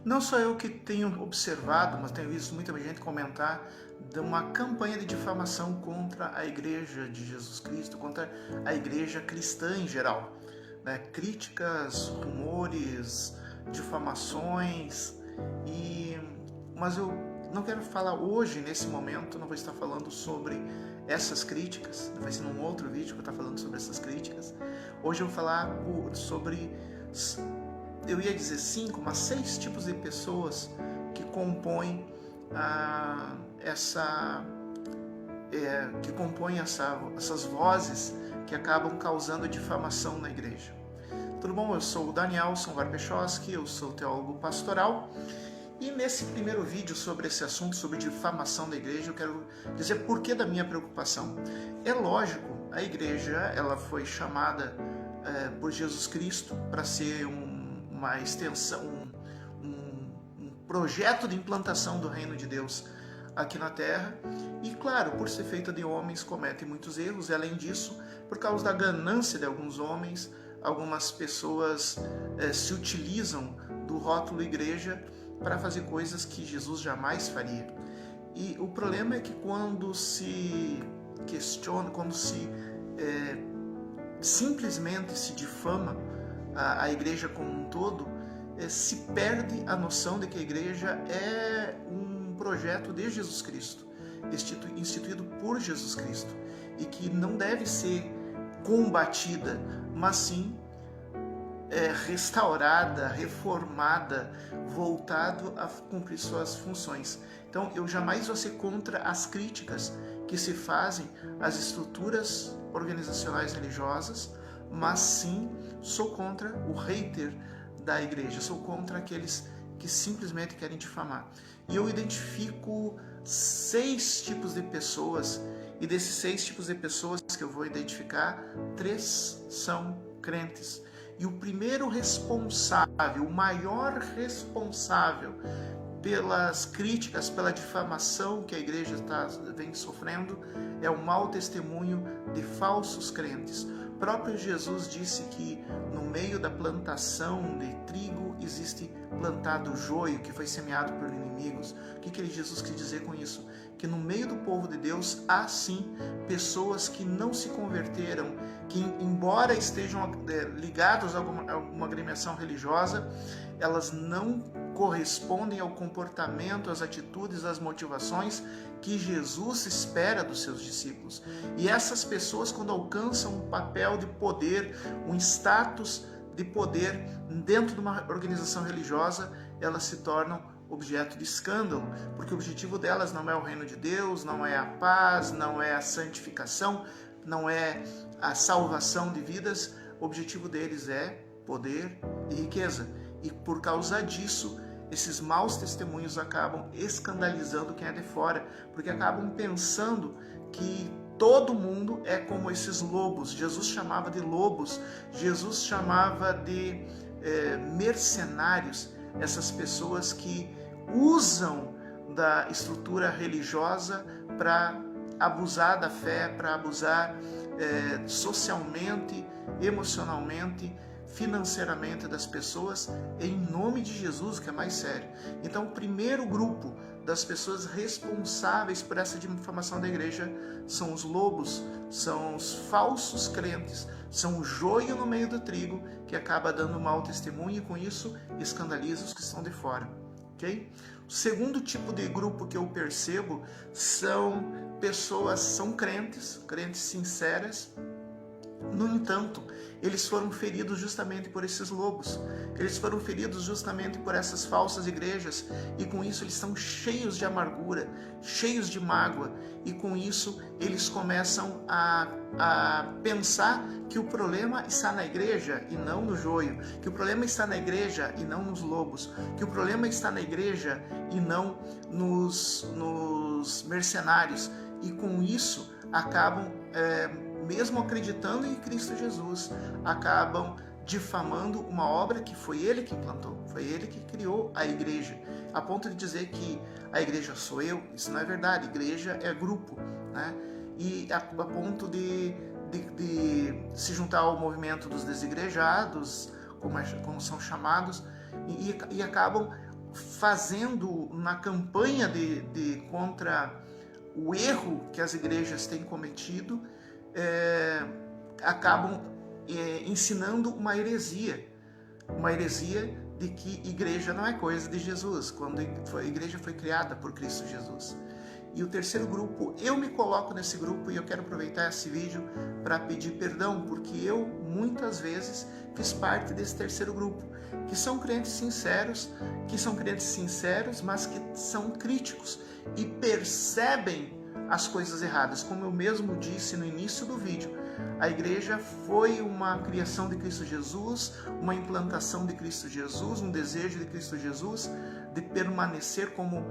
Não só eu que tenho observado, mas tenho visto muita gente comentar de uma campanha de difamação contra a Igreja de Jesus Cristo, contra a Igreja cristã em geral, né? Críticas, rumores, difamações, mas eu não quero falar hoje, nesse momento, não vou estar falando sobre essas críticas, vai ser num outro vídeo que eu estou falando sobre essas críticas. Hoje eu vou falar sobre, eu ia dizer 5, mas 6 tipos de pessoas que compõem essas vozes que acabam causando difamação na igreja. Tudo bom? Eu sou o Danielson Warpechowski, eu sou teólogo pastoral. E nesse primeiro vídeo sobre esse assunto, sobre difamação da igreja, eu quero dizer por que da minha preocupação. É lógico, a igreja ela foi chamada por Jesus Cristo para ser uma extensão, um projeto de implantação do reino de Deus aqui na Terra. E claro, por ser feita de homens, comete muitos erros. E além disso, por causa da ganância de alguns homens, algumas pessoas se utilizam do rótulo igreja para fazer coisas que Jesus jamais faria. E o problema é que quando se questiona, quando se simplesmente se difama a igreja como um todo, se perde a noção de que a igreja é um projeto de Jesus Cristo, instituído por Jesus Cristo, e que não deve ser combatida, mas sim restaurada, reformada, voltado a cumprir suas funções. Então, eu jamais vou ser contra as críticas que se fazem às estruturas organizacionais religiosas, mas sim sou contra o hater da igreja, sou contra aqueles que simplesmente querem difamar. E eu identifico 6 tipos de pessoas, e desses 6 tipos de pessoas que eu vou identificar, 3 são crentes. E o primeiro responsável, o maior responsável pelas críticas, pela difamação que a igreja vem sofrendo, é o mau testemunho de falsos crentes. O próprio Jesus disse que no meio da plantação de trigo existe plantado joio que foi semeado por inimigos. O que Jesus quis dizer com isso? Que no meio do povo de Deus há sim pessoas que não se converteram, que embora estejam ligados a alguma agremiação religiosa, elas não correspondem ao comportamento, às atitudes, às motivações que Jesus espera dos seus discípulos. E essas pessoas, quando alcançam um papel de poder, um status de poder dentro de uma organização religiosa, elas se tornam objeto de escândalo, porque o objetivo delas não é o reino de Deus, não é a paz, não é a santificação, não é a salvação de vidas. O objetivo deles é poder e riqueza. E por causa disso, esses maus testemunhos acabam escandalizando quem é de fora, porque acabam pensando que todo mundo é como esses lobos. Jesus chamava de lobos, Jesus chamava de mercenários, essas pessoas que usam da estrutura religiosa para abusar da fé, para abusar socialmente, emocionalmente, financeiramente das pessoas, em nome de Jesus, que é mais sério. Então, o primeiro grupo das pessoas responsáveis por essa difamação da igreja são os lobos, são os falsos crentes, são o joio no meio do trigo que acaba dando mau testemunho e com isso escandaliza os que estão de fora. Okay? O segundo tipo de grupo que eu percebo são pessoas, são crentes sinceras. No entanto, eles foram feridos justamente por esses lobos. Eles foram feridos justamente por essas falsas igrejas. E com isso eles estão cheios de amargura, cheios de mágoa. E com isso eles começam a pensar que o problema está na igreja e não no joio. Que o problema está na igreja e não nos lobos. Que o problema está na igreja e não nos mercenários. E com isso acabam mesmo acreditando em Cristo Jesus, acabam difamando uma obra que foi Ele que implantou, foi Ele que criou a igreja, a ponto de dizer que a igreja sou eu. Isso não é verdade, igreja é grupo, né? E a ponto de se juntar ao movimento dos desigrejados, como são chamados, e acabam fazendo na campanha contra o erro que as igrejas têm cometido, acabam ensinando uma heresia de que igreja não é coisa de Jesus, quando a igreja foi criada por Cristo Jesus. E o terceiro grupo, eu me coloco nesse grupo, e eu quero aproveitar esse vídeo para pedir perdão, porque eu muitas vezes fiz parte desse terceiro grupo, que são crentes sinceros, mas que são críticos e percebem as coisas erradas. Como eu mesmo disse no início do vídeo, a igreja foi uma criação de Cristo Jesus, uma implantação de Cristo Jesus, um desejo de Cristo Jesus de permanecer como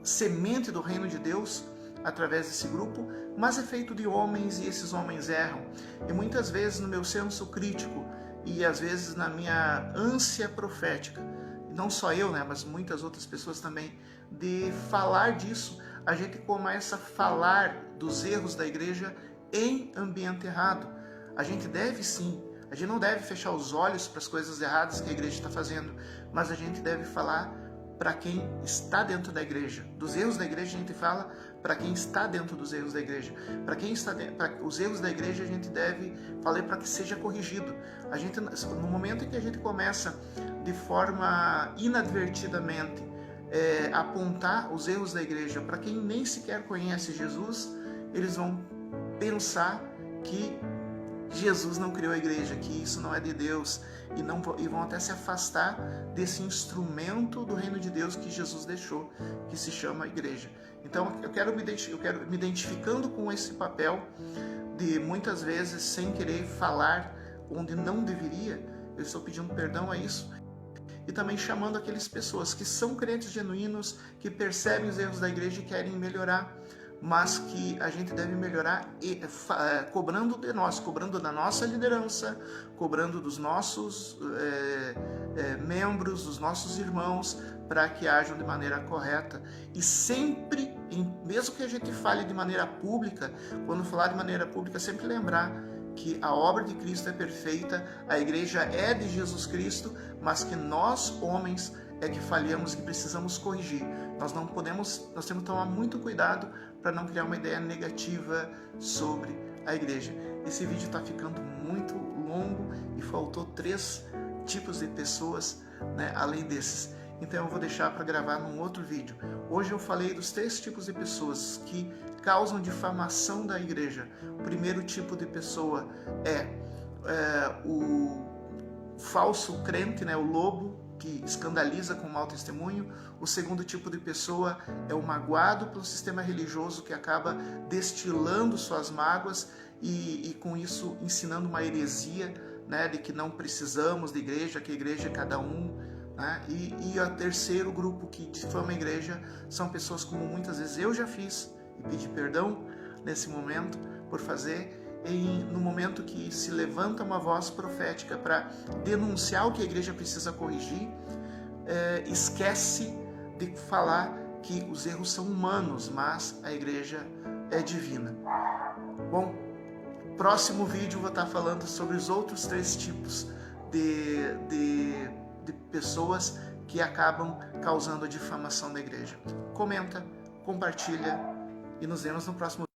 semente do reino de Deus através desse grupo, mas é feito de homens, e esses homens erram. E muitas vezes no meu senso crítico e às vezes na minha ânsia profética, não só eu, mas muitas outras pessoas também, de falar disso, a gente começa a falar dos erros da igreja em ambiente errado. A gente deve sim, a gente não deve fechar os olhos para as coisas erradas que a igreja está fazendo, mas a gente deve falar para quem está dentro da igreja. Dos erros da igreja a gente fala para quem está dentro dos erros da igreja. Para quem está para os erros da igreja a gente deve falar para que seja corrigido. A gente, no momento em que a gente começa de forma inadvertidamente apontar os erros da igreja para quem nem sequer conhece Jesus, eles vão pensar que Jesus não criou a igreja, que isso não é de Deus, e vão até se afastar desse instrumento do reino de Deus que Jesus deixou, que se chama igreja. Então eu quero me identificando com esse papel de muitas vezes sem querer falar onde não deveria. Eu estou pedindo perdão a isso, e também chamando aquelas pessoas que são crentes genuínos, que percebem os erros da igreja e querem melhorar, mas que a gente deve melhorar cobrando de nós, cobrando da nossa liderança, cobrando dos nossos membros, dos nossos irmãos, para que ajam de maneira correta. E sempre, mesmo que a gente fale de maneira pública, quando falar de maneira pública, sempre lembrar que a obra de Cristo é perfeita, a igreja é de Jesus Cristo, mas que nós, homens, é que falhamos e precisamos corrigir. Nós temos que tomar muito cuidado para não criar uma ideia negativa sobre a igreja. Esse vídeo está ficando muito longo e faltou 3 tipos de pessoas, além desses. Então eu vou deixar para gravar num outro vídeo. Hoje eu falei dos 3 tipos de pessoas que causam difamação da igreja. O primeiro tipo de pessoa é o falso crente, o lobo, que escandaliza com mau testemunho. O segundo tipo de pessoa é o magoado pelo sistema religioso, que acaba destilando suas mágoas e com isso ensinando uma heresia, de que não precisamos de igreja, que a igreja é cada um. E o terceiro grupo que difama a igreja são pessoas como muitas vezes eu já fiz, e pedi perdão nesse momento por fazer, no momento que se levanta uma voz profética para denunciar o que a igreja precisa corrigir, esquece de falar que os erros são humanos, mas a igreja é divina. Bom, próximo vídeo eu vou estar falando sobre os outros 3 tipos de pessoas que acabam causando a difamação da igreja. Comenta, compartilha e nos vemos no próximo vídeo.